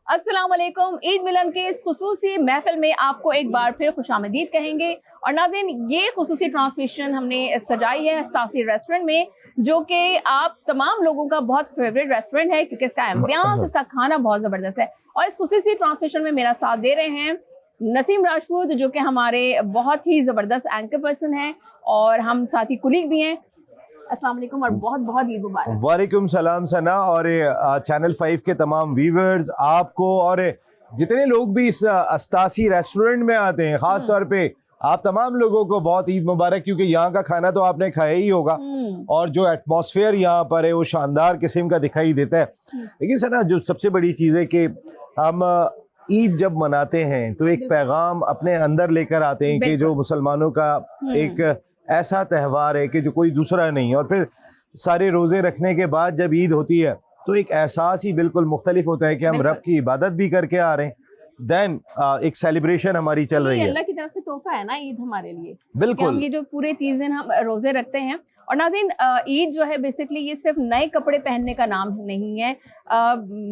अस्सलाम वालेकुम। ईद मिलन के इस खुसूसी महफिल में आपको एक बार फिर खुशामदीद कहेंगे। और नाज़रीन, ये खुसूसी ट्रांसमिशन हमने सजाई है अस्तासी रेस्टोरेंट में, जो कि आप तमाम लोगों का बहुत फेवरेट रेस्टोरेंट है क्योंकि इसका एम्बियंस, इसका खाना बहुत ज़बरदस्त है। और इस खुसूसी ट्रांसमिशन में मेरा साथ दे रहे हैं नसीम राजपूत, जो कि हमारे बहुत ही ज़बरदस्त एंकर पर्सन हैं और हम साथ ही कुलीग भी हैं। अस्सलाम वालेकुम और बहुत बहुत ईद मुबारक। वालेकुम सलाम सना और चैनल 5 के तमाम व्यूवर्स आपको और जितने लोग भी इस अस्तासी रेस्टोरेंट में आते हैं, खास तौर पे आप तमाम लोगों को बहुत ईद मुबारक, क्योंकि यहाँ का खाना तो आपने खाया ही होगा और जो एटमॉस्फेयर यहाँ पर है वो शानदार किस्म का दिखाई देता है। लेकिन सना, जो सबसे बड़ी चीज़ है कि हम ईद जब मनाते हैं तो एक पैगाम अपने अंदर लेकर आते हैं कि जो मुसलमानों का एक ऐसा त्यौहार है कि जो कोई दूसरा नहीं है। और फिर सारे रोज़े रखने के बाद जब ईद होती है तो एक एहसास ही बिल्कुल मुख्तलिफ होता है कि हम रब की इबादत भी करके आ रहे हैं, देन एक सेलिब्रेशन हमारी चल रही है। अल्लाह की तरफ से तोहफा है ना ईद हमारे लिए। बिल्कुल, हम ये जो पूरे 30 दिन हम रोजे रखते हैं। और नाज़रीन, ईद जो है बेसिकली ये सिर्फ नए कपड़े पहनने का नाम नहीं है,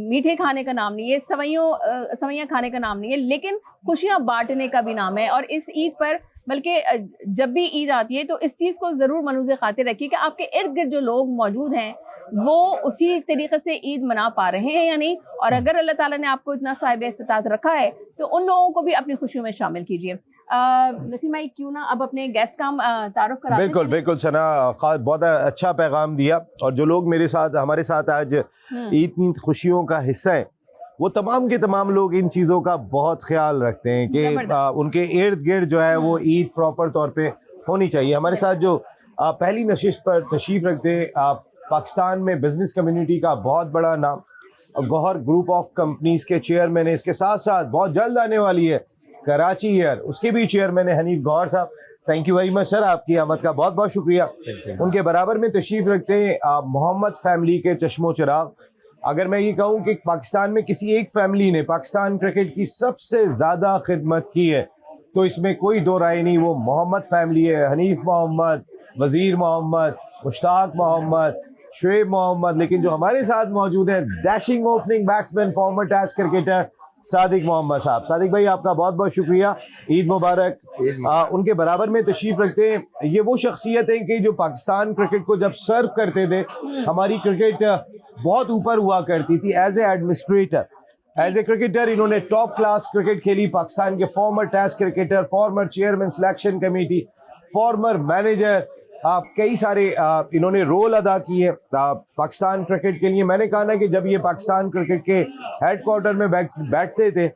मीठे खाने का नाम नहीं है, सवैयाँ खाने का नाम नहीं है, लेकिन खुशियाँ बांटने का भी नाम है। और इस ईद पर, बल्कि जब भी ईद आती है तो इस चीज़ को ज़रूर मनुज़ खातिर रखिए कि आपके इर्द गिर्द जो लोग मौजूद हैं वो उसी तरीके से ईद मना पा रहे हैं या नहीं। और अगर अल्लाह ताला ने आपको इतना साहिब इस्तात रखा है तो उन लोगों को भी अपनी खुशियों में शामिल कीजिए। नसीम भाई, क्यों ना अब अपने गेस्ट का तारुफ कराते हैं। बिल्कुल बिल्कुल सना, बहुत अच्छा पैगाम दिया। और जो लोग हमारे साथ आज ईद की खुशियों का हिस्सा है, वो तमाम के तमाम लोग इन चीज़ों का बहुत ख्याल रखते हैं कि उनके इर्द गिर्द जो है वो ईद प्रॉपर तौर पे होनी चाहिए। हमारे साथ जो पहली नशिस्त पर तशरीफ़ रखते हैं पाकिस्तान में बिजनेस कम्युनिटी का बहुत बड़ा नाम गौहर ग्रुप ऑफ कंपनीज के चेयरमैन है, इसके साथ साथ बहुत जल्द आने वाली है कराची ईयर, उसके भी चेयरमैन है हनीफ गौहर साहब। Thank you very much sir, आपकी आमद का बहुत बहुत शुक्रिया। उनके बराबर में तशरीफ़ रखते हैं मोहम्मद फैमिली के चश्मो चिराग। अगर मैं ये कहूँ कि पाकिस्तान में किसी एक फैमिली ने पाकिस्तान क्रिकेट की सबसे ज़्यादा खिदमत की है तो इसमें कोई दो राय नहीं, वो मोहम्मद फैमिली है। हनीफ मोहम्मद, वज़ीर मोहम्मद, मुश्ताक मोहम्मद, शुएब मोहम्मद। लेकिन जो हमारे साथ मौजूद है dashing opening batsman, former test cricketer Sadiq Mohammad साहब। सादिक भाई, आपका बहुत बहुत शुक्रिया, ईद मुबारक। उनके बराबर में तशरीफ़ रखते हैं, ये वो शख्सियत है कि जो पाकिस्तान क्रिकेट को जब सर्व करते थे, हमारी क्रिकेट बहुत ऊपर हुआ करती थी। As a administrator, as a cricketer इन्होंने टॉप क्लास क्रिकेट खेली। पाकिस्तान के former test cricketer, former chairman selection committee, former manager, कई सारे इन्होंने रोल अदा किए पाकिस्तान क्रिकेट के लिए। मैंने कहा ना कि जब ये पाकिस्तान क्रिकेट के हेडक्वार्टर में बैठते थे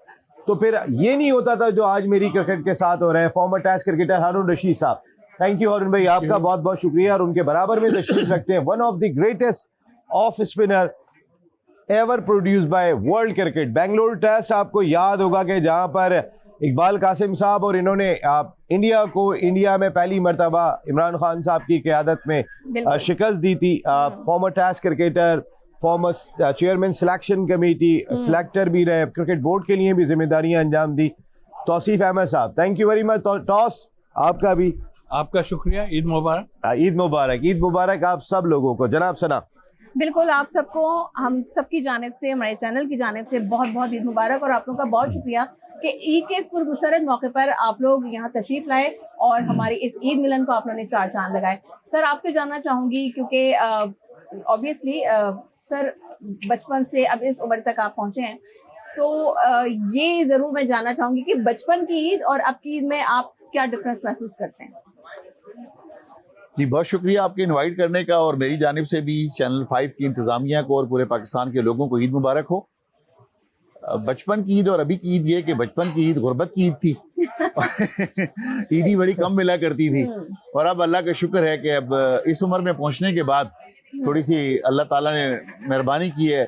तो फिर ये नहीं होता था जो आज मेरी क्रिकेट के साथ हो रहे हैं। फॉर्मर टेस्ट क्रिकेटर हारून रशीद साहब, थैंक यू हारून भाई, आपका बहुत बहुत शुक्रिया। और उनके बराबर में तशरीफ रखते हैं one of the greatest of spinner ever produce by world cricket, Bengaluru test. आपको याद होगा कि जहां पर इकबाल कासिम साहब और इन्होंने इंडिया में पहली मरतबा इमरान खान साहब की क़यादत में शिकस्त दी थी। Former test cricketer, former chairman selection committee, selector भी रहे, क्रिकेट बोर्ड के लिए भी जिम्मेदारियां अंजाम दी। तौसीफ अहमद साहब, thank you very much. Toss आपका भी, आपका शुक्रिया। ईद मुबारक। ईद मुबारक, ईद मुबारक आप सब लोगों को। जनाब सना। बिल्कुल, आप सबको हम सबकी जानिब से, हमारे चैनल की जानिब से बहुत बहुत ईद मुबारक। और आप लोगों का बहुत शुक्रिया कि ईद के इस पुरमसरत मौके पर आप लोग यहाँ तशरीफ़ लाए और हमारी इस ईद मिलन को आप लोगों ने चार चांद लगाए। सर, आपसे जानना चाहूँगी क्योंकि ऑब्वियसली सर बचपन से अब इस उम्र तक आप पहुँचे हैं, तो ये ज़रूर मैं जानना चाहूँगी कि बचपन की ईद और अब की ईद में आप क्या डिफरेंस महसूस करते हैं। जी, बहुत शुक्रिया आपके इनवाइट करने का, और मेरी जानिब से भी चैनल 5 की इंतज़ामिया को और पूरे पाकिस्तान के लोगों को ईद मुबारक हो। बचपन की ईद और अभी की ईद ये कि बचपन की ईद गुर्बत की ईद थी ईदी बड़ी कम मिला करती थी, और अब अल्लाह का शुक्र है कि अब इस उम्र में पहुंचने के बाद थोड़ी सी अल्लाह ताला ने मेहरबानी की है,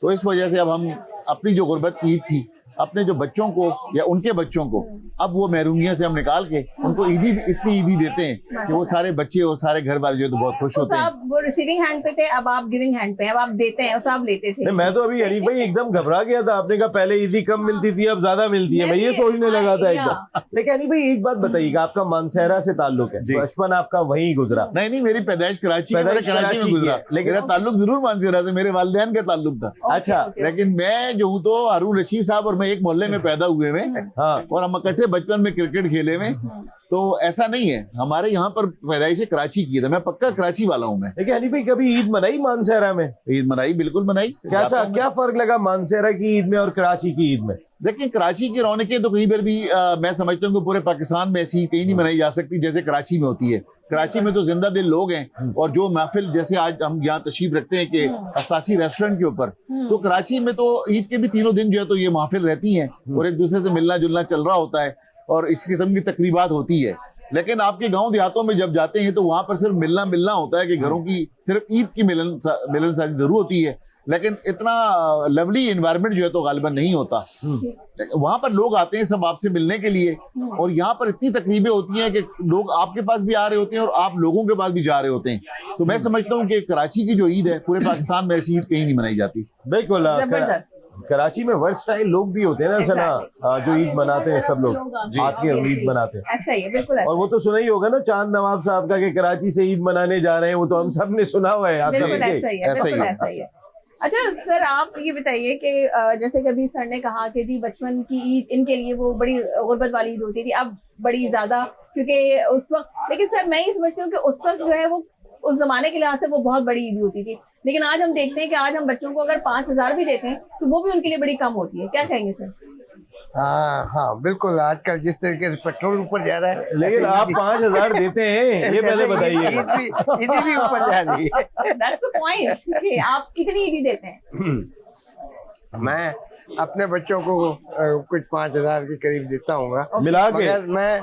तो इस वजह से अब हम अपनी जो गुर्बत की ईद थी अपने जो बच्चों को या उनके बच्चों को अब वो महरूमियत से हम निकाल के उनको ईदी, इतनी ईदी देते हैं कि वो सारे बच्चे और सारे घर वाले जो है तो बहुत खुश होते हैं। आप वो रिसीविंग हैंड पे थे, अब आप गिविंग हैंड पे, अब आप देते हैं, आप लेते थे। नहीं, मैं तो अभी हनीफ भाई एकदम घबरा गया था, आपने कहा पहले ईदी कम मिलती थी अब ज्यादा मिलती है, मैं ये सोचने लगा था एकदम। लेकिन हनीफ भाई एक बात बताइएगा, आपका मानसहरा से ताल्लुक है, बचपन आपका वहीं गुजरा? नहीं, मेरी पैदाइश कराची में गुजरा, लेकिन मेरा ताल्लुक जरूर मानसहरा से, मेरे वालिदैन का ताल्लुक था। अच्छा, लेकिन मैं जो हूँ तो हारून रशीद साहब और मैं एक मोहल्ले में पैदा हुए हुए, और हम इकट्ठे बचपन में क्रिकेट खेले हुए, तो ऐसा नहीं है। हमारे यहाँ पर पैदाइश कराची की था, मैं पक्का कराची वाला हूँ मैं। लेकिन हनीफ भाई कभी ईद मनाई मानसहरा में? ईद मनाई, बिल्कुल मनाई। क्या फर्क लगा मानसहरा की ईद में और कराची की ईद में? देखिए, कराची की रौनकें तो कहीं पर भी मैं समझता हूँ कि पूरे पाकिस्तान में ऐसी कहीं नहीं मनाई जा सकती जैसे कराची में होती है। कराची में तो जिंदा दिल लोग हैं, और जो महफिल जैसे आज हम यहाँ तशरीफ रखते हैं कि अस्तासी रेस्टोरेंट के ऊपर, तो कराची में तो ईद के भी तीनों दिन जो है तो ये महफिल रहती हैं और एक दूसरे से मिलना जुलना चल रहा होता है और इस किस्म की तकरीबात होती है। लेकिन आपके गांव देहातों में जब जाते हैं तो वहां पर सिर्फ मिलना होता है कि घरों की सिर्फ ईद की मिलनसाजी जरूर होती है, लेकिन इतना लवली एनवायरनमेंट जो है तो गालिबा नहीं होता। वहां पर लोग आते हैं सब आपसे मिलने के लिए, और यहाँ पर इतनी तकरीबें होती हैं कि लोग आपके पास भी आ रहे होते हैं और आप लोगों के पास भी जा रहे होते हैं। तो मैं समझता हूँ कि कराची की जो ईद है पूरे पाकिस्तान में ऐसी ईद कहीं नहीं मनाई जाती। बिल्कुल, कराची में वर्सटाइल लोग भी होते हैं ना सना, जो ईद मनाते हैं, सब लोग आके ईद मनाते हैं। ऐसा ही है, बिल्कुल। और वो तो सुना ही होगा ना चांद नवाब साहब का कि कराची से ईद मनाने जा रहे हैं, वो तो हम सब ने सुना हुआ है। आप ऐसा ही है। अच्छा सर, आप ये बताइए कि जैसे कभी सर ने कहा कि जी बचपन की ईद इनके लिए वो बड़ी गुर्बत वाली ईद होती थी, अब बड़ी ज्यादा, क्योंकि उस वक्त, लेकिन सर मैं ये समझती हूँ कि उस वक्त जो है वो उस जमाने के लिहाज से वो बहुत बड़ी ईद होती थी, लेकिन आज हम देखते हैं कि आज हम बच्चों को अगर 5,000 भी देते हैं तो वो भी उनके लिए बड़ी कम होती है। क्या कहेंगे सर? हाँ बिल्कुल, आजकल जिस तरीके से पेट्रोल ऊपर जा रहा है, लेकिन आप 5,000 देते हैं, ये पहले बताइए। ईदी भी ऊपर जा रही है। That's the point। आप कितनी ईदी देते हैं? मैं अपने बच्चों को कुछ 5,000 के करीब देता हूँ मिला के। मगर मैं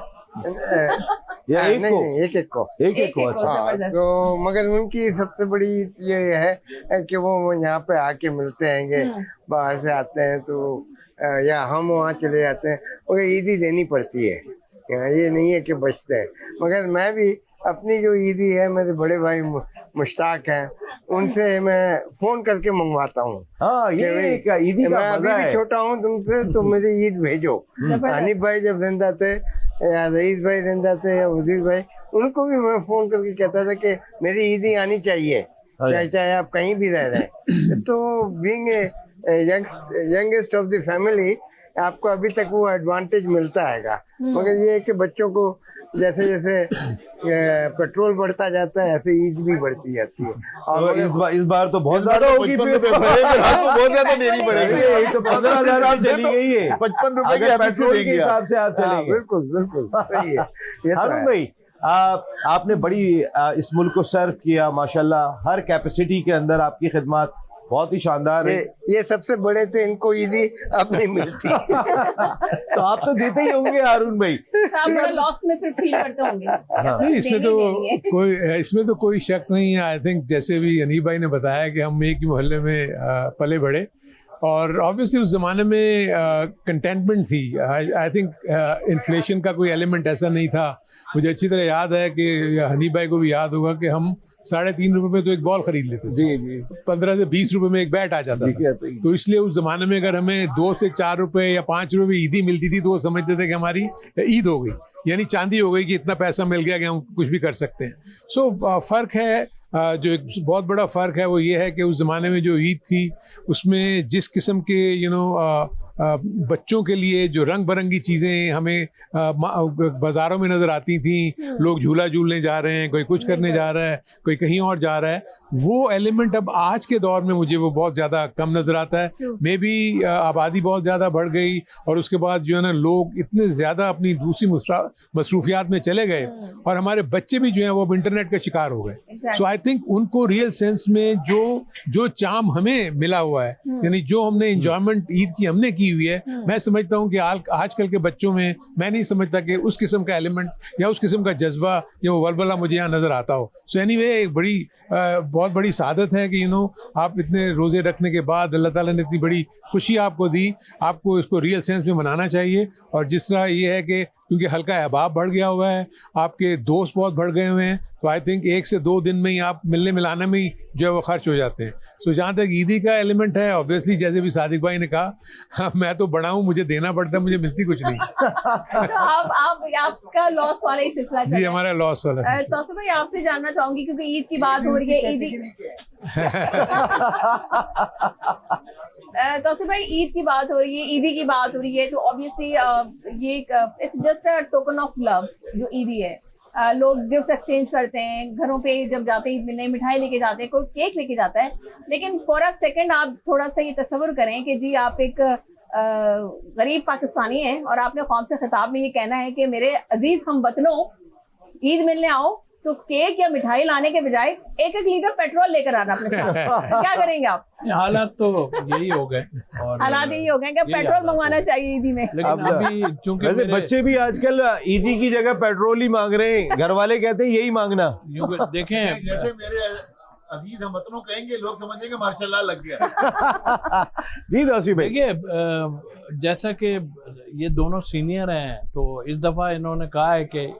या एक को? एक को। अच्छा, तो मगर उनकी सबसे बड़ी ये है कि वो यहाँ पे आके मिलते हैं, बाहर से आते हैं तो या हम वहाँ चले जाते हैं, और ईदी देनी पड़ती है, ये नहीं है कि बचते हैं। मगर मैं भी अपनी जो ईदी है, मेरे बड़े भाई मुश्ताक हैं, उनसे मैं फोन करके मंगवाता हूँ। हाँ, ये ईदी का मैं अभी भी छोटा हूँ तुमसे, तो मेरी ईद भेजो। हनीफ भाई जब जिंदा थे, या रईस भाई जिंदा थे, या वजीर भाई, उनको भी मैं फोन करके कहता था कि मेरी ईदी आनी चाहिए, चाहे आप कहीं भी रह रहे हैं। तो being youngest of the family, आपको अभी तक वो एडवांटेज मिलता है। मगर ये है कि बच्चों को जैसे जैसे पेट्रोल बढ़ता जाता है, ऐसे ईद भी बढ़ती जाती है। और इस बार तो बहुत ज्यादा होगी, बहुत ज्यादा देनी पड़ेगी। तो 15,000 आप चली गई है, 55 रुपए के पेट्रोल के हिसाब से आप चलेंगे। बिल्कुल सही है। हारून भाई, आपने बड़ी इस मुल्क को सर्व किया माशाल्लाह, हर कैपेसिटी के अंदर आपकी खिदमत बहुत ही शानदार है। ये सबसे बड़े थे, इनको ईदी अब नहीं मिलती। तो आप तो देते ही होंगे हारून भाई। आप बड़ा लॉस में फिर फील करते होंगे। नहीं, इसमें तो कोई शक नहीं है। आई थिंक जैसे भी हनीफ भाई ने बताया कि हम एक ही मोहल्ले में पले बढ़े, और ऑब्वियसली उस ज़माने में कंटेंटमेंट थी। आई थिंक इन्फ्लेशन का कोई एलिमेंट ऐसा नहीं था। मुझे अच्छी तरह याद है कि हनीफ भाई को भी याद होगा कि हम 3.5 रुपए में तो एक बॉल खरीद लेते थे। जी 15 से 20 रुपए में एक बैट आ जाता था। तो इसलिए उस जमाने में अगर हमें 2 से 4 रुपए या 5 रुपए ईदी मिलती थी तो वो समझते थे कि हमारी ईद हो गई, यानी चांदी हो गई, कि इतना पैसा मिल गया कि हम कुछ भी कर सकते हैं। सो फर्क है, जो एक बहुत बड़ा फ़र्क है वो ये है कि उस ज़माने में जो ईद थी उसमें जिस किस्म के बच्चों के लिए जो रंग बिरंगी चीज़ें हमें बाज़ारों में नज़र आती थी, लोग झूला झूलने जा रहे हैं, कोई कुछ करने जा रहा है, कोई कहीं और जा रहा है, वो एलिमेंट अब आज के दौर में मुझे वो बहुत ज़्यादा कम नज़र आता है। मे बी आबादी बहुत ज़्यादा बढ़ गई और उसके बाद जो है ना लोग इतने ज़्यादा अपनी दूसरी मसरूफियात में चले गए और हमारे बच्चे भी जो हैं वो अब इंटरनेट का शिकार हो गए। सो आई थिंक उनको रियल सेंस में जो चार्म हमें मिला हुआ है, यानी जो हमने इंजॉयमेंट ईद की हमने की की हुई है। मैं समझता हूँ कि आजकल के बच्चों में मैं नहीं समझता कि उस किस्म का एलिमेंट या उस किस्म का जज्बा या वो वलवला मुझे यहाँ नजर आता हो। सो एनीवे एक बहुत बड़ी सादत है कि आप इतने रोजे रखने के बाद अल्लाह ताला ने इतनी बड़ी खुशी आपको दी, आपको इसको रियल सेंस में मनाना चाहिए। और जिस तरह ये है कि क्योंकि हल्का अहबाब बढ़ गया हुआ है, आपके दोस्त बहुत बढ़ गए हुए हैं, तो आई थिंक 1 से 2 दिन में ही आप मिलने मिलाने में ही जो है वो खर्च हो जाते हैं। सो जहाँ तक ईदी का एलिमेंट है, ऑब्वियसली जैसे भी सादिक भाई ने कहा, हाँ, मैं तो बड़ा हूँ, मुझे देना पड़ता है, मुझे मिलती कुछ नहीं। तो आपका लॉस वाला ही सिलसिला जी, हमारा लॉस वाला। तौसीफ भाई आपसे जानना चाहूंगी क्योंकि ईद की बात हो रही है, तौसीफ भाई ईद की बात हो रही है, ईदी की बात हो रही है, तो ऑब्वियसली ये it's just a token of love जो ईदी है। लोग गिफ्ट एक्सचेंज करते हैं, घरों पे जब जाते हैं ईद मिलने, मिठाई लेके जाते हैं, कोई केक लेके जाता है। लेकिन फॉर अ सेकंड आप थोड़ा सा ये तस्वुर करें कि जी आप एक गरीब पाकिस्तानी हैं और आपने कौम से खिताब में ये कहना है कि मेरे अजीज हम वतनों, ईद मिलने आओ, तो केक या मिठाई लाने के बजाय 1-1 लीटर पेट्रोल लेकर आना अपने साथ। क्या करेंगे आप? हालात तो यही हो गए, और हालात यही हो गए कि पेट्रोल मंगवाना चाहिए ईदी में। लेकिन अभी चूंकि वैसे बच्चे भी आजकल ईदी की जगह पेट्रोल ही मांग रहे हैं, घर वाले कहते हैं यही मांगना। देखें, जैसे मेरे अजीज हम वतनों कहेंगे, लोग समझेंगे मार्शल्लाह लग गया। जी तौसीफ भाई, देखिए जैसा कि ये दोनों सीनियर हैं, तो इस दफा इन्होंने कहा है कि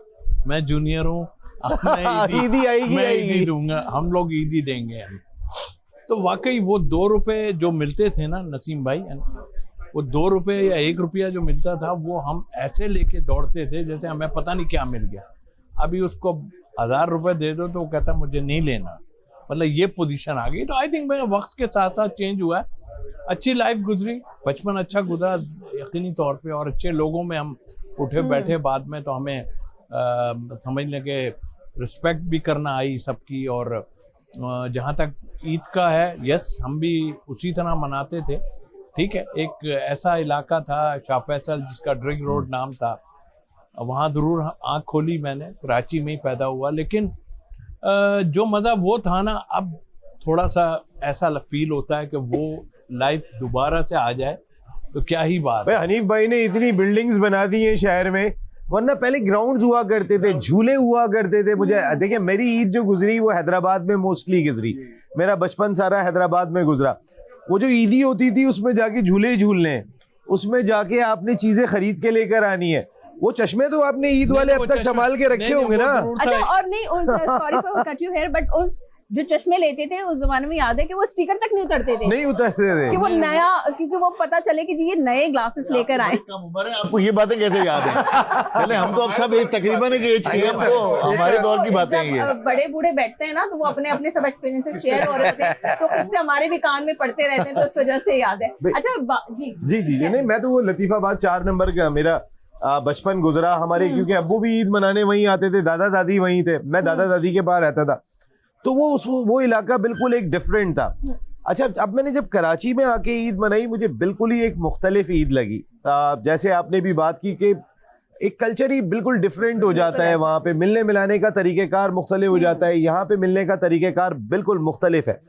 मैं जूनियर हूँ, ईदी आएगी, मैं ईदी दूंगा, हम लोग ईदी देंगे। तो वाकई वो 2 रुपए जो मिलते थे ना नसीम भाई, वो 2 रुपए या 1 रुपया जो मिलता था, वो हम ऐसे लेके दौड़ते थे जैसे हमें पता नहीं क्या मिल गया। अभी उसको 1000 रुपए दे दो तो वो कहता मुझे नहीं लेना, मतलब ये पोजीशन आ गई। तो आई थिंक मेरा वक्त के साथ साथ चेंज हुआ है, अच्छी लाइफ गुजरी, बचपन अच्छा गुजरा यकीनी तौर पे, और अच्छे लोगों में हम उठे बैठे, बाद में तो हमें समझ लें कि रिस्पेक्ट भी करना आई सबकी। और जहाँ तक ईद का है, यस हम भी उसी तरह मनाते थे, ठीक है। एक ऐसा इलाका था शाह फैसल जिसका ड्रिग रोड नाम था, वहाँ ज़रूर आँख खोली मैंने, कराची में ही पैदा हुआ, लेकिन जो मज़ा वो था ना, अब थोड़ा सा ऐसा फील होता है कि वो लाइफ दोबारा से आ जाए तो क्या ही बात। भाई हनीफ भाई ने इतनी बिल्डिंग्स बना दी हैं शहर में, वरना पहले ग्राउंड्स हुआ करते थे, झूले हुआ करते थे। मुझे देखिए, मेरी ईद जो गुजरी वो हैदराबाद में मोस्टली गुजरी, मेरा बचपन सारा हैदराबाद में गुजरा। वो जो ईदी होती थी उसमें जाके झूले झूलने, उसमें जाके आपने चीजें खरीद के लेकर आनी है। वो चश्मे तो आपने ईद वाले अब तक संभाल के रखे होंगे ना। अच्छा, और नहीं, sorry for cut you here, but उस जो चश्मे लेते थे उस जमाने में याद है कि वो स्टिकर तक नहीं उतरते थे, नहीं उतरते थे कि वो नया, क्योंकि वो पता चले कि जी ये नए ग्लासेस लेकर आए। कम उम्र है, आपको ये बातें कैसे याद है? चले हम तो अब सब तकरीबन एक एज के हैं, तो हमारे दौर की बातें हैं ये। बड़े बूढ़े बैठते हैं ना, तो वो अपने अपने सब एक्सपीरियंसेस शेयर हो रहे थे, तो उससे हमारे भी कान में पड़ते रहते हैं, तो उस वजह से याद है। अच्छा जी जी जी जी, नहीं मैं तो वो लतीफाबाद 4 नंबर का मेरा बचपन गुजरा हमारे, क्योंकि अब्बू भी ईद मनाने वहीं आते थे, दादा दादी वहीं थे, मैं दादा दादी के पास रहता था, तो वो इलाका बिल्कुल एक डिफरेंट था। अच्छा, अब मैंने जब कराची में आके ईद मनाई, मुझे बिल्कुल ही एक मुख्तलिफ ईद लगी। जैसे आपने भी बात की कि एक कल्चर ही बिल्कुल डिफरेंट हो जाता है, वहाँ पे मिलने मिलाने का तरीक़ेकार मुख्तलिफ हो जाता है, यहाँ पे मिलने का तरीक़ेकार बिल्कुल मुख्तलिफ है।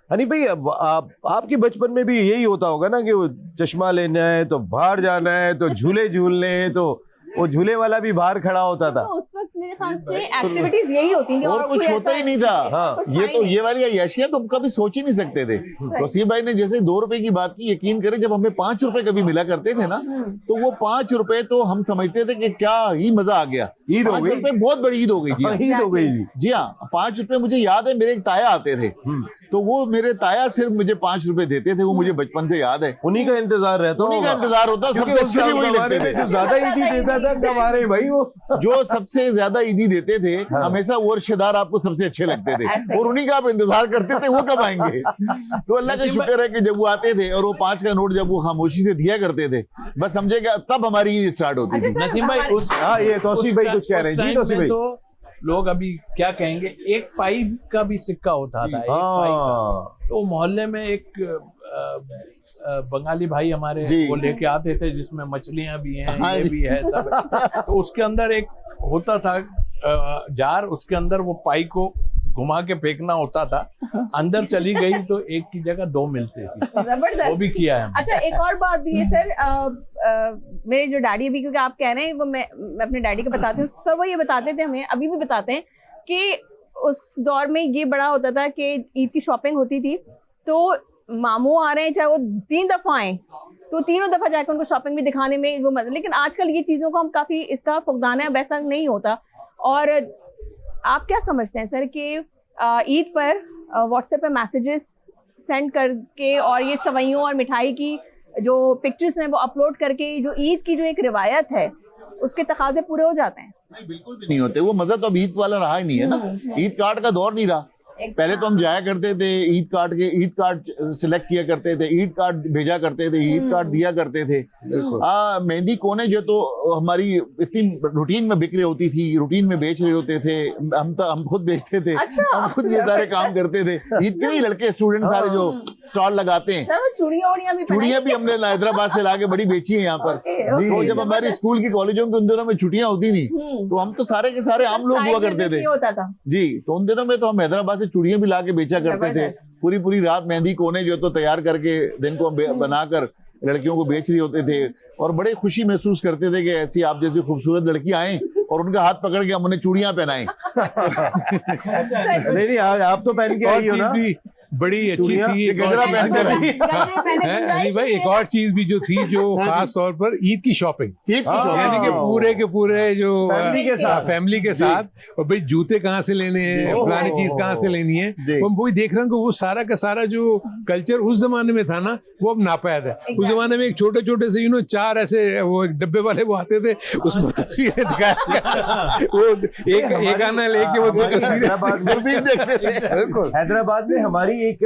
हनी भाई, आपके बचपन में भी यही होता होगा ना कि वो चश्मा लेना है तो बाहर जाना है, तो झूले झूलने हैं, तो वो झूले वाला भी बाहर खड़ा होता था। तो उस वक्त मेरे ख्याल से एक्टिविटीज यही होती थी, और कुछ होता ही नहीं था। हाँ, ये वाली अय्याशियां तो कभी सोच ही नहीं सकते थे। वसीम भाई ने जैसे 2 रुपए की बात की, यकीन करें जब हमें 5 रुपए कभी मिला करते थे ना, तो वो 5 रुपए तो हम समझते थे कि क्या ही मजा आ गया, ईद हो गई, 5 रुपए बहुत बड़ी ईद हो गई जी, ईद हो गई जी। हाँ, 5 रुपए मुझे याद है, मेरे एक ताया आते थे, तो वो मेरे ताया सिर्फ मुझे 5 रुपए देते थे, वो मुझे बचपन से याद है। उन्हीं का इंतजार रहता, उन्हीं का इंतजार होता, सबसे अच्छे भी वही लगते थे। जो ज्यादा ईदी देता था कमारे भाई, वो जो सबसे ज्यादा ईदी देते थे, हमेशा वो रिश्तेदार आपको सबसे अच्छे लगते थे, और उन्हीं का आप इंतजार करते थे वो कब आएंगे। तो अल्लाह का शुक्र है कि जब वो आते थे और वो 5 का नोट जब वो खामोशी से दिया करते थे, बस समझेगा तब हमारी ईद स्टार्ट होती थी। नसीम भाई, ये तौसीफ भाई कुछ कह रहे हैं जी। तौसीफ भाई, तो लोग अभी क्या कहेंगे, 1 पाई का भी सिक्का होता था, 1 पाई का। तो मोहल्ले में एक बंगाली भाई हमारे वो लेके आते थे, जिसमें मछलियां भी हैं, ये भी है सब है। तो उसके अंदर एक होता था जार, उसके अंदर वो पाई को घुमा के फेंकना होता था, अंदर चली गई तो एक की जगह 2 मिलते थे, जबरदस्त। वो भी किया है हमने। अच्छा, एक और बात भी है सर, मेरे जो डैडी अभी, क्योंकि आप कह रहे हैं वो मैं अपने डैडी को बताती हूँ सर, वो ये बताते थे हमें, अभी भी बताते हैं कि उस दौर में ये बड़ा होता था कि ईद की शॉपिंग होती थी तो मामू आ रहे हैं चाहे वो 3 दफ़ा आए तो तीनों दफ़ा जाकर उनको शॉपिंग भी दिखाने में वो मजा। लेकिन आजकल ये चीज़ों को हम काफ़ी इसका फुकदान है, वैसा नहीं होता। और आप क्या समझते हैं सर कि ईद पर व्हाट्सएप पे मैसेजेस सेंड करके और ये सवैयों और मिठाई की जो पिक्चर्स हैं वो अपलोड करके जो ईद की जो एक रिवायत है उसके तकाजे पूरे हो जाते हैं? नहीं, बिल्कुल भी नहीं होते। वो मजा तो अब ईद वाला रहा ही नहीं है ना, ईद कार्ड का दौर नहीं रहा। पहले तो हम जाया करते थे, ईद कार्ड सिलेक्ट किया करते थे, ईद कार्ड भेजा करते थे, ईद कार्ड दिया करते थे। मेहंदी कोने जो तो हमारी इतनी रूटीन में बिक रही होती थी, रूटीन में बेच रहे होते थे, हम खुद बेचते थे। अच्छा। हम खुद ये सारे काम करते थे। ईद के लिए लड़के स्टूडेंट सारे जो स्टॉल लगाते हैं, चूड़ियां भी हमने हैदराबाद से लाके बड़ी बेची है यहाँ पर। तो जब हमारे स्कूल की कॉलेजों के उन दिनों में छुट्टियां होती थी तो हम तो सारे के सारे आम लोग हुआ करते थे जी। तो उन दिनों में तो हम हैदराबाद से चूड़ियां भी लाके बेचा करते थे। पूरी रात मेहंदी कोने जो तो तैयार करके दिन को बनाकर लड़कियों को बेच रहे होते थे और बड़े खुशी महसूस करते थे कि ऐसी आप जैसी खूबसूरत लड़की आए और उनका हाथ पकड़ के हम उन्हें चूड़ियां पहनाएं। नहीं आप तो पहन के आई हो ना, बड़ी अच्छी थी। नहीं भाई, एक और चीज भी जो थी जो खास तौर पर ईद की शॉपिंग, यानी कि पूरे के पूरे जो फैमिली के साथ, और भाई जूते कहाँ से लेने हैं, फलानी चीज कहाँ से लेनी है, हम वही देख रहे हैं कि वो सारा का सारा जो कल्चर उस जमाने में था ना वो अब नापायद है। उस जमाने में एक छोटे छोटे से 4 ऐसे वो डब्बे वाले वो आते थे, उसमें तस्वीरें दिखाया, वो एक आना लेके वो 2 तस्वीरें देखते थे। हैदराबाद में हमारी एक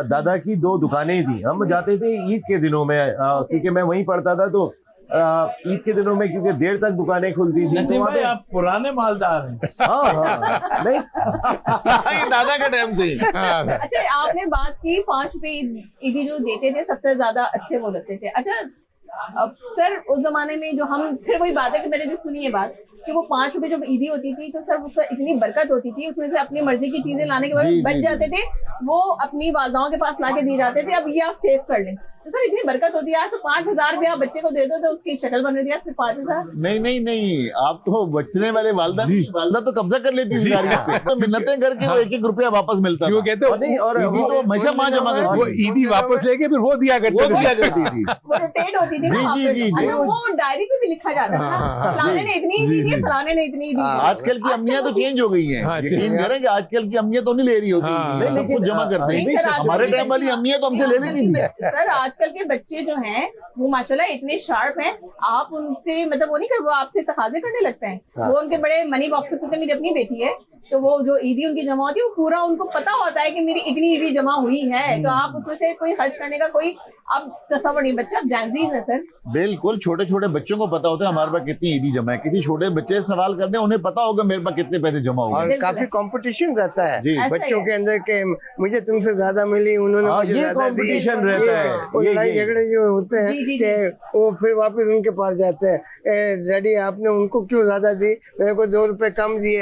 दादा की 2 दुकानें थी। हम जाते थे ईद के दिनों में, क्योंकि मैं वहीं पढ़ता था, तो ईद के दिनों में क्योंकि देर तक दुकानें खुलती थी। नसीम भाई, आप पुराने मालदार हैं। हाँ नहीं ये दादा का टाइम से। अच्छा, आपने बात की 5 रुपए ईदी जो देते थे सबसे ज्यादा अच्छे वो लगते थे। अच्छा सर, उस जमाने में जो हम, फिर वही बात है कि मैंने जो सुनी है बात कि वो 5 रुपए जब ईदी होती थी तो सर उसमें इतनी बरकत होती थी, उसमें से अपनी मर्जी की चीजें लाने के बाद बच जाते थे, वो अपनी वालदाओं के पास लाके दिए जाते थे। अब ये आप सेव कर लें तो सर इतनी बरकत होती है। तो 5,000 भी आप बच्चे को दे दो तो उसकी शक्ल बन रही है, सिर्फ 5,000। नहीं, आप तो बचने वाले वालदा तो कब्जा कर लेती थी सारी, तो मिन्नतें करके वो 1-1 रुपया वापस मिलता था। कहते और ईदी तो हमेशा माँ जमा करती, वो ईदी वापस लेके फिर वो दिया करती थी, वो रोटेट होती थी ना। जी। वो डायरी पे भी लिखा जाता था, फलाने ने इतनी ईदी दी, फलाने ने इतनी ईदी दी। आजकल की अम्मियां तो चेंज हो गई हैं, यकीन करें कि आजकल की अम्मियां तो नहीं ले रही होती, सब कुछ जमा करते हैं। हमारे टाइम वाली अम्मियां तो हमसे ले लेती थी। सर आजकल के बच्चे जो हैं वो माशाल्लाह इतने शार्प हैं, आप उनसे मतलब वो नहीं कर, वो आपसे तकाजे करने लगते हैं। वो उनके बड़े मनी बॉक्सेस होते हैं। मेरी अपनी बेटी है तो वो जो ईदी उनकी जमा होती है वो पूरा उनको पता होता है कि मेरी इतनी ईदी जमा हुई है, तो आप उसमें से कोई खर्च करने का कोई अब तस्वर नहीं। बच्चा जैनजीज है सर, बिल्कुल छोटे छोटे बच्चों को पता होता है हमारे पास कितनी ईदी जमा है। किसी छोटे बच्चे से सवाल करने उन्हें पता होगा मेरे पास कितने पैसे जमा हुए। और काफी कंपटीशन रहता है जी, बच्चों के अंदर के मुझे तुमसे ज्यादा मिली, उन्होंने मुझे ज्यादा दी, रहता है। लड़ाई झगड़े जो होते हैं कि वो फिर वापस उनके पास जाते हैं, डैडी आपने उनको क्यों ज्यादा दी, मेरे को 2 रुपए कम दिए,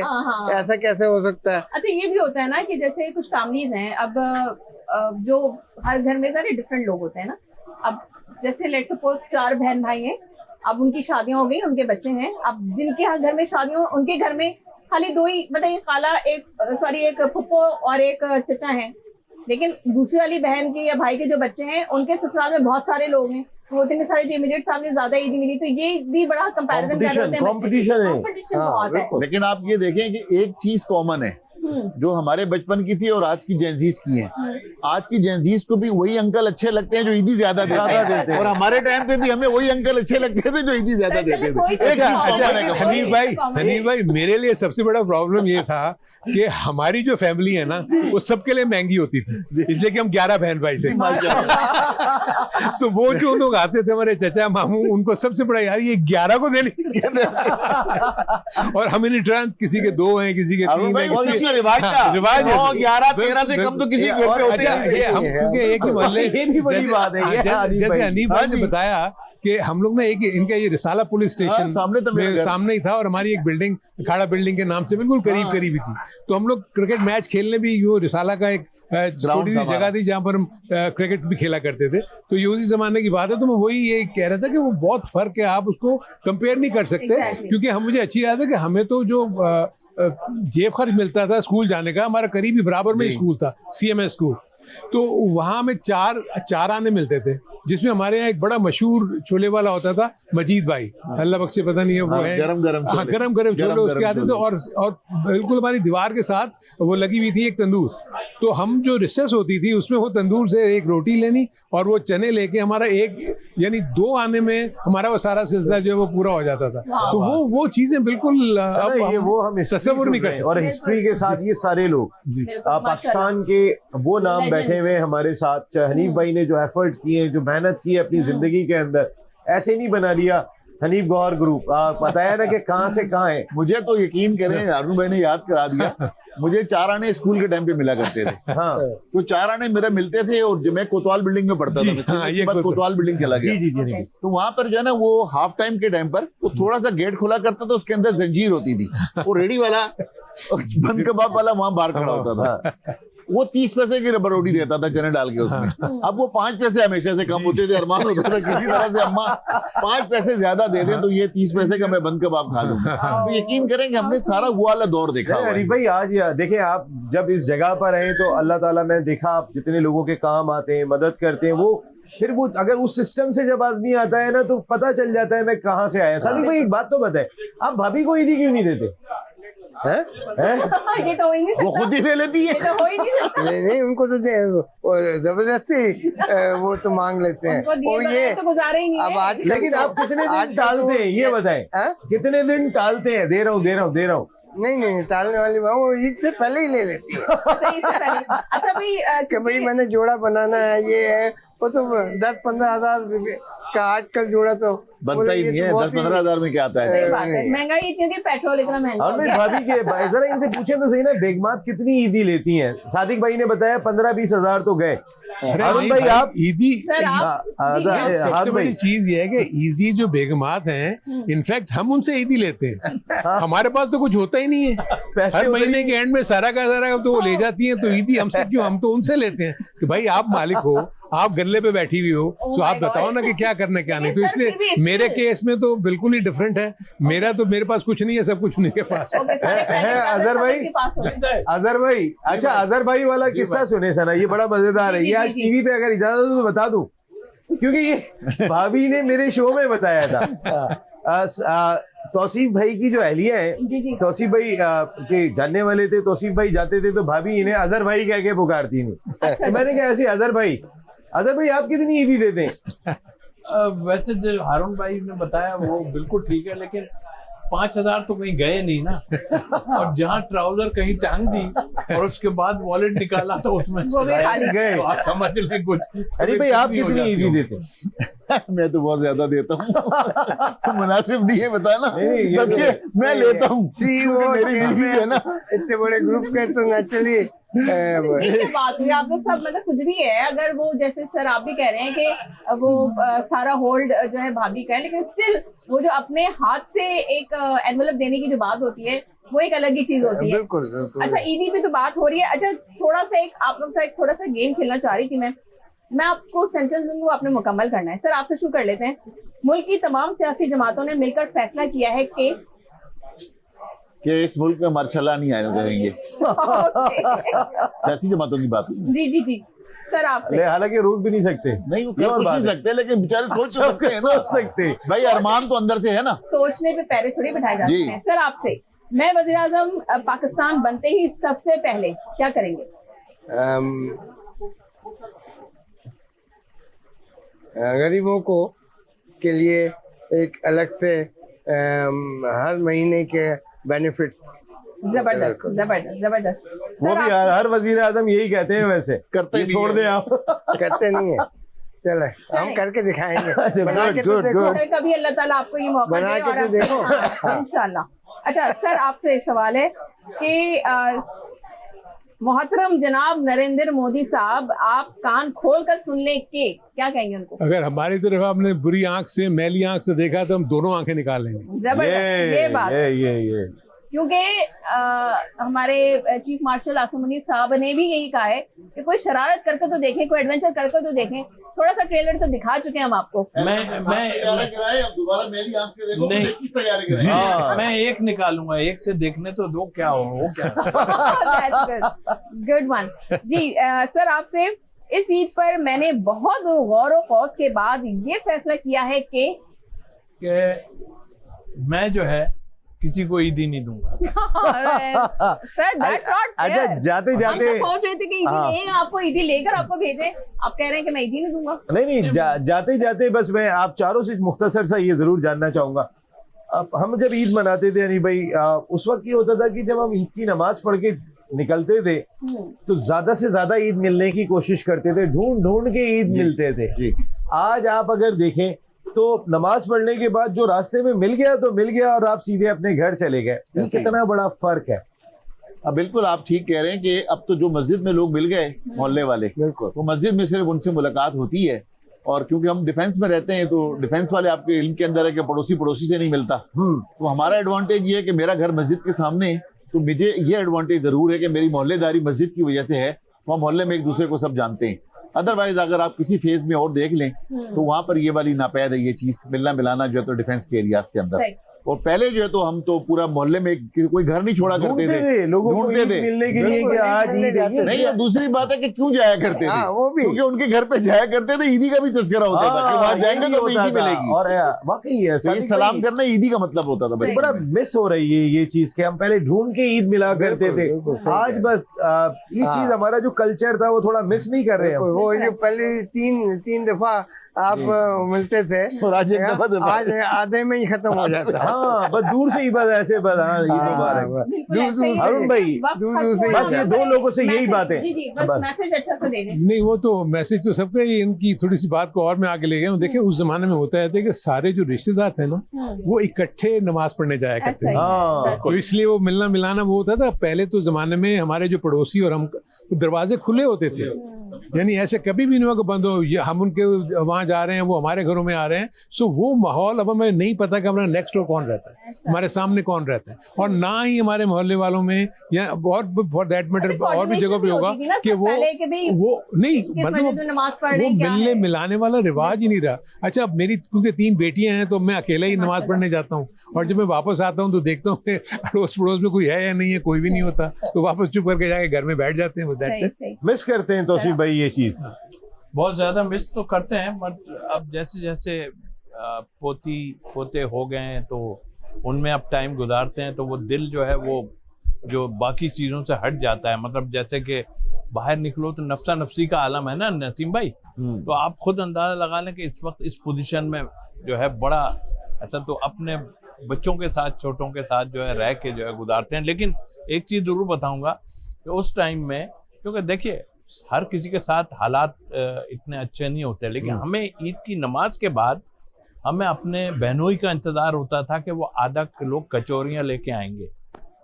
ऐसा कैसे हो सकता है। अच्छा ये भी होता है ना कि जैसे कुछ फैमिलीज हैं, अब जो हर घर में सारे डिफरेंट लोग होते हैं ना। अब जैसे लेट्स सपोज 4 बहन भाई हैं, अब उनकी शादियां हो गई, उनके बच्चे हैं, अब जिनके हर घर में शादियां, उनके घर में खाली 2 ही बताइए, खाला एक फुप्पो और एक चचा हैं, लेकिन दूसरी वाली बहन के या भाई के जो बच्चे हैं उनके ससुराल में बहुत सारे लोग हैं, वो इतने सारे इमीडिएट फैमिली ज्यादा ईदी मिली, तो ये भी बड़ा कंपैरिजन कर रहे हैं। कंपटीशन बहुत है। लेकिन आप ये देखें कि एक चीज कॉमन है जो हमारे बचपन की थी और आज की जेंजीज की है। आज की जेंजीज को भी वही अंकल अच्छे लगते हैं जो ईदी ज्यादा देते हैं, और हमारे टाइम पे भी हमें वही अंकल अच्छे लगते थे जो ईदी ज्यादा देते थे। हनीफ भाई, मेरे लिए सबसे बड़ा प्रॉब्लम ये था कि हमारी जो फैमिली है ना वो सबके लिए महंगी होती थी, इसलिए कि हम 11 बहन भाई थे। तो वो जो लोग आते थे हमारे चचा मामू, उनको सबसे बड़ा यार ये 11 को देने और हम रिटर्न किसी के 2 हैं, किसी के 3 हैं, रिवाज है। 11-13 से कम तो किसी घर पे होते हैं। हम क्योंकि एक ही मोहल्ले, ये भी बड़ी बात है। जैसे हनीफ भाई ने बताया कि हम लोग ना एक इनका ये रिसाला पुलिस स्टेशन सामने तो मेरा घर। सामने ही था, और हमारी एक बिल्डिंग अखाड़ा बिल्डिंग के नाम से बिल्कुल करीब करीब ही थी। तो हम लोग क्रिकेट मैच खेलने भी यूँ रिसाला का एक छोटी सी जगह थी जहाँ पर हम क्रिकेट भी खेला करते थे। तो ये उसी जमाने की बात है। तो मैं वही ये कह रहा था कि वो बहुत फर्क है, आप उसको कंपेयर नहीं कर सकते। Exactly. क्योंकि हम मुझे अच्छी याद है कि हमें तो जो जेब खर्च मिलता था स्कूल जाने का, हमारा करीबी बराबर में ही स्कूल था, CMS स्कूल। तो वहां में चार आने मिलते थे, जिसमें हमारे यहाँ एक बड़ा मशहूर छोले वाला होता था, मजीद भाई, अल्लाह बख्शे पता नहीं है वो है, गरम गरम हाँ गरम गरम छोले उसके आते थे। और बिल्कुल हमारी दीवार के साथ वो लगी हुई थी एक तंदूर। तो हम जो रिसेस होती थी उसमें वो तंदूर से एक रोटी लेनी और वो चने लेके हमारा एक यानी 2 आने में हमारा वो सारा सिलसिला जो है वो पूरा हो जाता था। तो वो चीजें बिल्कुल अब ये वो हम तस्वुर नहीं कर सकते। और हिस्ट्री के साथ ये सारे लोग पाकिस्तान के वो नाम बैठे हुए हमारे साथ। हनीफ भाई ने जो एफर्ट किए, जो मेहनत की अपनी जिंदगी के अंदर, ऐसे नहीं बना लिया हनीफ गौहर ग्रुप। बताया ना कि कहाँ से कहाँ है। मुझे तो यकीन करें, अरुण भाई ने याद करा दिया, मुझे 4 आने स्कूल के टाइम पे मिला करते थे। हाँ तो 4 आने मेरे मिलते थे, और जो मैं कोतवाल बिल्डिंग में पढ़ता था, ये कोतवाल बिल्डिंग चला गया। जी। तो वहां पर जो है ना, वो हाफ टाइम के टाइम पर वो थोड़ा सा गेट खुला करता था, उसके अंदर जंजीर होती थी, वो रेडी वाला बंद कबाब वाला वहां बाहर खड़ा होता था। वो 30 पैसे की रबर रोटी देता था चने डाल के उसमें। अब वो 5 पैसे हमेशा से कम होते थे। अरमान होता था किसी तरह से अम्मा 5 पैसे ज्यादा दे दें तो ये 30 पैसे का मैं बंद कबाब खा लूंगा। तो यकीन करेंगे हमने सारा वो वाला दौर देखा हुआ है। हनीफ भाई आज देखें, आप जब इस जगह पर हैं तो अल्लाह ताला, मैंने देखा आप जितने लोगों के काम आते हैं, मदद करते हैं, वो फिर वो अगर उस सिस्टम से जब आदमी आता है ना तो पता चल जाता है मैं कहाँ से आया। सादिक भाई एक बात तो बताए, आप भाभी को ईदी क्यों नहीं देते? हैं? ये तो हो ही नहीं वो खुद ही ले लेती है। ये तो हो ही नहीं सकता। नहीं उनको तो वो जबरदस्ती वो तो मांग लेते हैं। उनको दिए और बगैर ये तो गुजारा ही नहीं अब है। आज लेकिन आप कितने दिन टालते हैं ये बताएं? कितने दिन टालते हैं? दे रहा हूँ। नहीं टालने वाली बात, वो ईद से पहले ही ले लेती है अच्छा इससे पहले। अच्छा भाई कि भाई मैंने जोड़ा बनाना है, ये है वो तो 10-15 हजार का आजकल जोड़ा तो बनता ही नहीं है। 10-15 हजार में क्या आता है? सही बात है, महंगाई इतनी कि पेट्रोल इतना महंगा और हो भाई गया। भाभी के जरा इनसे पूछें तो सही ना, बेगमात कितनी ईदी लेती हैं? सादिक भाई ने बताया 15-20 हजार तो गए। अरुण भाई आप ईदी सर आप सबसे बड़ी चीज ये है कि ईदी जो बेगमात हैं, इनफैक्ट हम उनसे ईदी लेते हैं। हमारे पास तो कुछ होता ही नहीं है। हर महीने के एंड में सारा का सारा तो वो ले जाती हैं, तो ईदी हमसे क्यों? हम तो उनसे लेते हैं कि भाई आप मालिक हो, आप गल्ले पे बैठी हुई हो, तो आप बताओ ना कि क्या करना क्या नहीं। तो इसलिए मेरे केस में तो बिल्कुल ही डिफरेंट है। मेरा तो मेरे पास कुछ नहीं है, सब कुछ उन्हीं के पास है। अजहर भाई अच्छा, अजहर भाई वाला किस्सा सुने सना, ये बड़ा मजेदार है। ये आज टीवी पे अगर इजाजत हो तो बता दूं, क्योंकि ये भाभी ने मेरे शो में बताया था। तौसीफ भाई की जो अहलिया है, तौसीफ भाई के जानने वाले थे। तौसीफ भाई जाते थे तो भाभी इन्हें अजहर भाई कह के पुकारती थी। तो मैंने कहा ऐसे अजहर भाई आप कितनी ईदी देते हैं? वैसे जो हारून भाई ने बताया वो बिल्कुल ठीक है, लेकिन 5,000 तो कहीं गए नहीं ना। और जहाँ ट्राउजर कहीं टांग दी और उसके बाद वॉलेट निकाला तो उसमें वो भी खाली गए। तो आप समझ लें कुछ। अरे भाई आप कितनी ईदी देते हैं? मैं तो बहुत ज्यादा देता हूँ। तो मुनासिब नहीं है बताना, नहीं, ये बल्कि मैं लेता हूँ। CEO मेरी बीवी है ना, इतने बड़े ग्रुप के तो नेचुरली ये बात हुई आप लोग सब, मतलब कुछ भी है, अगर वो जैसे सर आप भी कह रहे हैं कि वो सारा होल्ड जो है भाभी का है, लेकिन स्टिल वो जो अपने हाथ से एक एनवलप देने की जो बात होती है वो एक अलग ही चीज होती है। बिल्कुल। अच्छा ईदी पे तो बात हो रही है। अच्छा थोड़ा सा एक आप लोग से एक थोड़ा सा गेम खेलना चाह रही थी मैं आपको सेंटेंस दूंगी, आपने मुकम्मल करना है। सर आपसे शुरू कर लेते हैं। मुल्क की तमाम सियासी जमातों ने मिलकर फैसला किया है कि इस मुल्क में मरछला नहीं आने देंगे। सियासी जमातों की बात जी सर आपसे। हालांकि रोक भी नहीं सकते। नहीं, वो कुछ नहीं सकते, लेकिन बेचारे सोच सकते हैं ना। सोच सकते भाई, अरमान तो अंदर से है ना। सोचने पे पैरे थोड़ी बिठाए जाते हैं। सर आपसे, मैं वज़ीर आज़म पाकिस्तान बनते ही सबसे पहले क्या करेंगे? गरीबों को के लिए एक अलग से हर महीने के बेनिफिट्स। जबरदस्त। वो भी हर वजीर आजम यही कहते हैं, वैसे करते ही छोड़ दें आप। करते नहीं है। चले हम करके दिखाएंगे, बना के तो देखो। सर कभी अल्लाह ताला आपको ये मौका बना दे के और तो देखो। इंशाल्लाह। अच्छा सर आपसे एक सवाल है कि मोहतरम जनाब नरेंद्र मोदी साहब, आप कान खोल कर सुन ले के क्या कहेंगे उनको? अगर हमारी तरफ आपने बुरी आंख से, मैली आंख से देखा तो हम दोनों आंखें निकाल लेंगे। जबरदस्त, ये बात, ये क्योंकि हमारे चीफ मार्शल आसिम मुनीर साहब ने भी यही कहा है कि कोई शरारत करके तो देखें, कोई एडवेंचर करके तो देखें। थोड़ा सा ट्रेलर तो दिखा चुके हैं हम आपको। मैं एक निकालूंगा, एक से देखने तो दो, क्या हो क्या। गुड वन जी। सर, आपसे इस ईद पर मैंने बहुत गौर व खौज के बाद ये फैसला किया है कि मैं जो है किसी को ईदी नहीं दूंगा। Sir that's not fair. अच्छा, जाते जाते हम तो सोच रहे थे कि ईदी लेंगे, आपको ईदी लेकर आपको भेजें, आप कह रहे हैं कि मैं ईदी नहीं दूंगा। नहीं, जाते जाते बस मैं आप चारों से मुख्तसर सा ये जरूर जानना चाहूंगा, अब हम जब ईद मनाते थे यानी भाई, उस वक्त ये होता था कि जब हम ईद की नमाज पढ़ के निकलते थे तो ज्यादा से ज्यादा ईद मिलने की कोशिश करते थे, ढूंढ ढूंढ के ईद मिलते थे। आज आप अगर देखें तो नमाज पढ़ने के बाद जो रास्ते में मिल गया तो मिल गया और आप सीधे अपने घर चले गए। ये कितना बड़ा फर्क है। बिल्कुल आप ठीक कह रहे हैं कि अब तो जो मस्जिद में लोग मिल गए मोहल्ले वाले, बिल्कुल वो मस्जिद में सिर्फ उनसे मुलाकात होती है। और क्योंकि हम डिफेंस में रहते हैं तो डिफेंस वाले आपके इल्म के अंदर है कि पड़ोसी से नहीं मिलता। तो हमारा एडवांटेज ये है कि मेरा घर मस्जिद के सामने है, तो मुझे ये एडवांटेज जरूर है कि मेरी मोहल्लेदारी मस्जिद की वजह से है, तो हम मोहल्ले में एक दूसरे को सब जानते हैं। अदरवाइज अगर आप किसी फेज में और देख लें तो वहां पर ये वाली नापैद है ये चीज, मिलना मिलाना जो है तो डिफेंस के एरियाज के अंदर। और पहले जो है तो हम तो पूरा मोहल्ले में कोई घर नहीं छोड़ा करते थे, ढूंढते थे मिलने के लिए कि आज नहीं। और दूसरी बात है कि क्यों जाया करते थे, वो भी क्योंकि उनके घर पे जाया करते थे, ईदी का भी तस्करा होता था कि वहां जाएंगे तो ईदी मिलेगी। और वाकई है, तो ये सलाम करना ईदी का मतलब होता था भाई। बड़ा मिस हो रही है ये चीज कि हम पहले ढूंढ के ईद मिला करते थे, आज बस ये चीज हमारा जो कल्चर था वो थोड़ा मिस नहीं कर रहे हैं। वो जो पहले तीन दफा आप मिलते थे, आज आधे में ही खत्म हो जाता। हाँ, बस दूर से ही बस ऐसे बस अरुण भाई बस ये दो लोगों से यही बात है। मैसेज अच्छा से दे दें। नहीं, वो तो मैसेज तो सबका ही, इनकी थोड़ी सी बात को और मैं आगे ले गया हूँ। देखिए उस जमाने में होता है कि सारे जो रिश्तेदार थे ना वो इकट्ठे नमाज पढ़ने जाया करते थे, तो इसलिए वो मिलना मिलाना वो होता था। पहले तो जमाने में हमारे जो पड़ोसी और हम दरवाजे खुले होते थे, यानी ऐसे कभी भी नहीं हुआ कि बंद हो, हम उनके वहां जा रहे हैं, वो हमारे घरों में आ रहे हैं। सो वो माहौल अब हमें नहीं पता कि हमारा नेक्स्ट डोर कौन रहता है, हमारे सामने कौन रहता है, और ना ही हमारे मोहल्ले वालों में या और फॉर दैट मैटर और भी जगह पे होगा कि वो नहीं, मतलब वो मिलने मिलाने वाला रिवाज ही नहीं रहा। अच्छा, अब मेरी क्योंकि 3 बेटियां हैं तो मैं अकेला ही नमाज पढ़ने जाता हूँ, और जब मैं वापस आता हूँ तो देखता हूँ कि अड़ोस पड़ोस में कोई है या नहीं है, कोई भी नहीं होता, तो वापस चुप करके जाके घर में बैठ जाते हैं। मिस करते हैं तौसीफ भाई ये चीज, बहुत ज्यादा मिस तो करते हैं, बट अब जैसे जैसे पोते हो गए हैं तो उनमें अब टाइम गुजारते हैं, तो वो दिल जो है वो जो बाकी चीज़ों से हट जाता है। मतलब जैसे कि बाहर निकलो तो नफ्सा नफ्सी का आलम है ना नसीम भाई, तो आप खुद अंदाजा लगा लें कि इस वक्त इस पोजीशन में जो है बड़ा अच्छा, तो अपने बच्चों के साथ, छोटों के साथ जो है रह के जो है गुजारते हैं। लेकिन एक चीज़ ज़रूर बताऊँगा कि उस टाइम में, क्योंकि देखिए हर किसी के साथ हालात इतने अच्छे नहीं होते, लेकिन हमें ईद की नमाज के बाद हमें अपने बहनोई का इंतजार होता था कि वो आधा किलो कचौरियां लेके आएंगे,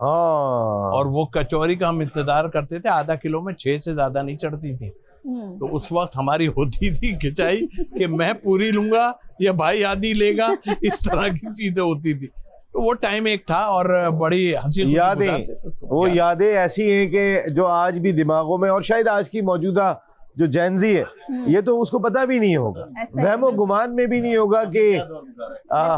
और वो कचौरी का हम इंतजार करते थे। आधा किलो में 6 से ज्यादा नहीं चढ़ती थी, तो उस वक्त हमारी होती थी खिंचाई कि मैं पूरी लूंगा या भाई आधी लेगा, इस तरह की चीजें होती थी। तो वो टाइम एक था और बड़ी हंसी यादें, वो यादें ऐसी हैं कि जो आज भी दिमागों में, और शायद आज की मौजूदा जो जेनजी है ये तो उसको पता भी नहीं होगा, वहमो गुमान में भी नहीं होगा कि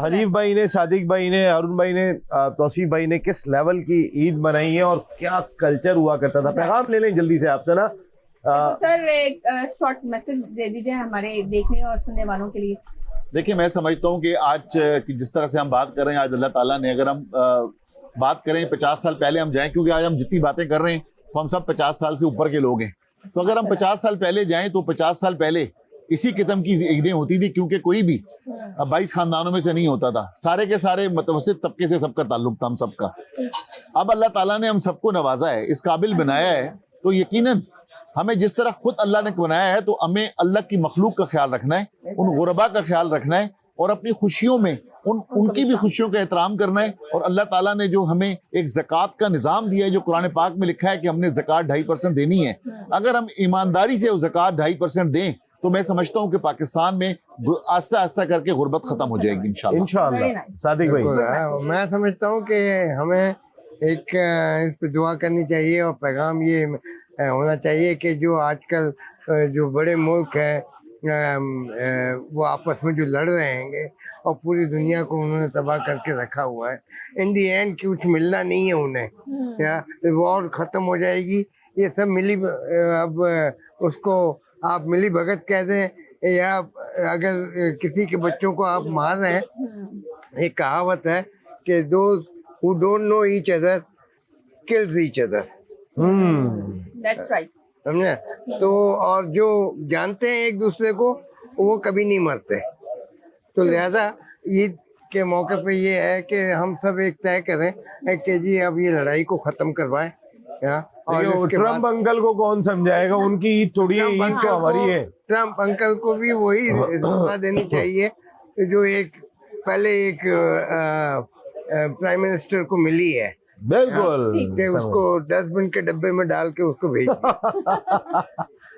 हनीफ भाई ने, सादिक भाई ने, अरुण भाई ने, तौसीफ भाई ने किस लेवल की ईद मनाई है और क्या कल्चर हुआ करता था। पैगाम ले लें जल्दी से आपसे ना। तो सर एक शॉर्ट मैसेज दे दीजिए हमारे देखने और सुनने वालों के लिए। देखिए, मैं समझता हूँ कि आज की जिस तरह से हम बात कर रहे हैं, आज अल्लाह ताला ने, अगर हम बात करें 50 साल पहले हम जाएं, क्योंकि आज हम जितनी बातें कर रहे हैं तो हम सब 50 साल से ऊपर के लोग हैं, तो अगर हम 50 साल पहले जाएं तो 50 साल पहले इसी किस्म की ईदें होती थी, क्योंकि कोई भी 22 खानदानों में से नहीं होता था, सारे के सारे मुतवस्सित तबके से सबका ताल्लुक था, हम सबका। अब अल्लाह ताला ने हम सबको नवाजा है, इस काबिल बनाया है, तो यकीनन हमें जिस तरह खुद अल्लाह ने बनाया है तो हमें अल्लाह की मखलूक का ख्याल रखना है, उन गुरबा का ख्याल रखना है, और अपनी खुशियों में उनकी भी खुशियों का एहतराम करना है। और अल्लाह ताला ने जो हमें एक ज़कात का निज़ाम दिया है, जो कुरान पाक में लिखा है कि हमने ज़कात 2.5% देनी है, अगर हम ईमानदारी से वो ज़कात 2.5% दें तो मैं समझता हूँ कि पाकिस्तान में आस्ता आस्ता करके गुर्बत खत्म हो जाएगी इंशाल्लाह। सादिक भाई, मैं समझता हूँ कि हमें एक इस पर दुआ करनी चाहिए और पैगाम ये होना चाहिए कि जो आजकल जो बड़े मुल्क हैं वो आपस में जो लड़ रहे हैं और पूरी दुनिया को उन्होंने तबाह करके रखा हुआ है, इन दी एंड कुछ मिलना नहीं है उन्हें, या वॉर ख़त्म हो जाएगी। ये सब मिली अब उसको आप मिली भगत कह दें या अगर किसी के बच्चों को आप मार रहे हैं, एक कहावत है कि those who don't know each other kills each other. That's right, समझे? तो और जो जानते हैं एक दूसरे को वो कभी नहीं मरते। तो लिहाजा ईद के मौके पे ये है कि हम सब एक तय करें कि जी अब ये लड़ाई को ख़त्म करवाएं। और ट्रम्प अंकल को कौन समझाएगा, उनकी ईद थोड़ी है, ईद तो हमारी है। ट्रम्प अंकल को भी वही सलाह देनी चाहिए जो एक पहले एक प्राइम मिनिस्टर को मिली है, बिल्कुल, कि उसको डस्टबिन के डब्बे में डाल के उसको भेज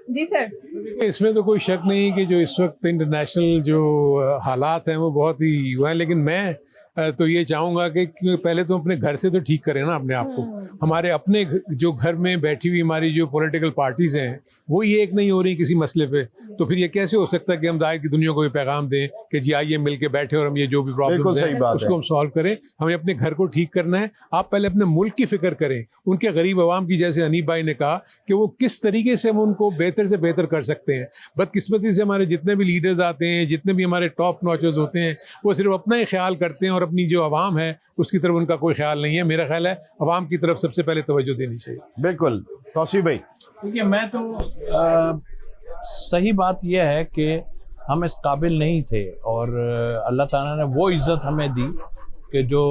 जी सर। इसमें तो कोई शक नहीं कि जो इस वक्त इंटरनेशनल जो हालात हैं वो बहुत ही हुए हैं, लेकिन मैं तो ये चाहूँगा कि पहले तो अपने घर से तो ठीक करें ना अपने आप को। हमारे अपने जो घर में बैठी हुई हमारी जो पॉलिटिकल पार्टीज हैं वो ये एक नहीं हो रही किसी मसले पे, तो फिर ये कैसे हो सकता है कि हम दायर की दुनिया को भी पैगाम दें कि जी आइए मिल के बैठे और हम ये जो भी प्रॉब्लम्स हैं उसको हम सॉल्व करें। हमें अपने घर को ठीक करना है। आप पहले अपने मुल्क की फिक्र करें, उनके गरीब आवाम की, जैसे हनीफ भाई ने कहा कि वो किस तरीके से हम उनको बेहतर से बेहतर कर सकते हैं। बदकिस्मती से हमारे जितने भी लीडर्स आते हैं, जितने भी हमारे टॉप नॉचर्स होते हैं, वो सिर्फ अपना ही ख्याल करते हैं और अपनी जो आवाम है उसकी तरफ उनका कोई ख्याल नहीं है। मेरा ख्याल है आवाम की तरफ सबसे पहले तवज्जो देनी चाहिए। बिल्कुल तौसीफ भाई, देखिए मैं तो सही बात यह है कि हम इस काबिल नहीं थे और अल्लाह ताला ने वो इज़्ज़त हमें दी कि जो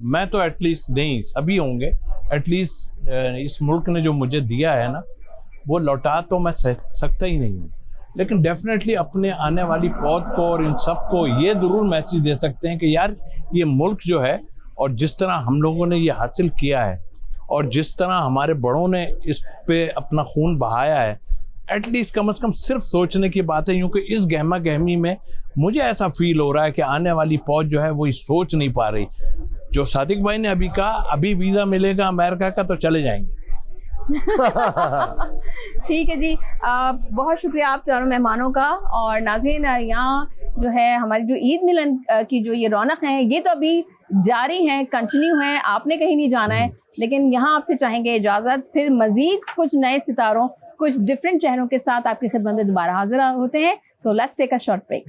मैं तो एटलीस्ट नहीं, सभी होंगे, एटलीस्ट इस मुल्क ने जो मुझे दिया है ना वो लौटा तो मैं सकता ही नहीं हूँ, लेकिन डेफिनेटली अपने आने वाली पौध को और इन सब को ये ज़रूर मैसेज दे सकते हैं कि यार ये मुल्क जो है और जिस तरह हम लोगों ने ये हासिल किया है और जिस तरह हमारे बड़ों ने इस पे अपना खून बहाया है, एटलीस्ट कम से कम सिर्फ सोचने की बात है, क्योंकि इस गहमा गहमी में मुझे ऐसा फील हो रहा है कि आने वाली पौध जो है वो सोच नहीं पा रही। जो सादिक भाई ने अभी कहा, अभी वीज़ा मिलेगा अमेरिका का तो चले जाएंगे। ठीक है जी, बहुत शुक्रिया आप चारों मेहमानों का। और नाज़रीन, यहाँ जो है हमारी जो ईद मिलन की जो ये रौनक है ये तो अभी जारी है, कंटिन्यू है, आपने कहीं नहीं जाना है, लेकिन यहाँ आपसे चाहेंगे इजाज़त, फिर मज़ीद कुछ नए सितारों, कुछ डिफरेंट चेहरों के साथ आपकी खिदमत में दोबारा हाजिर होते हैं। So let's take a short break.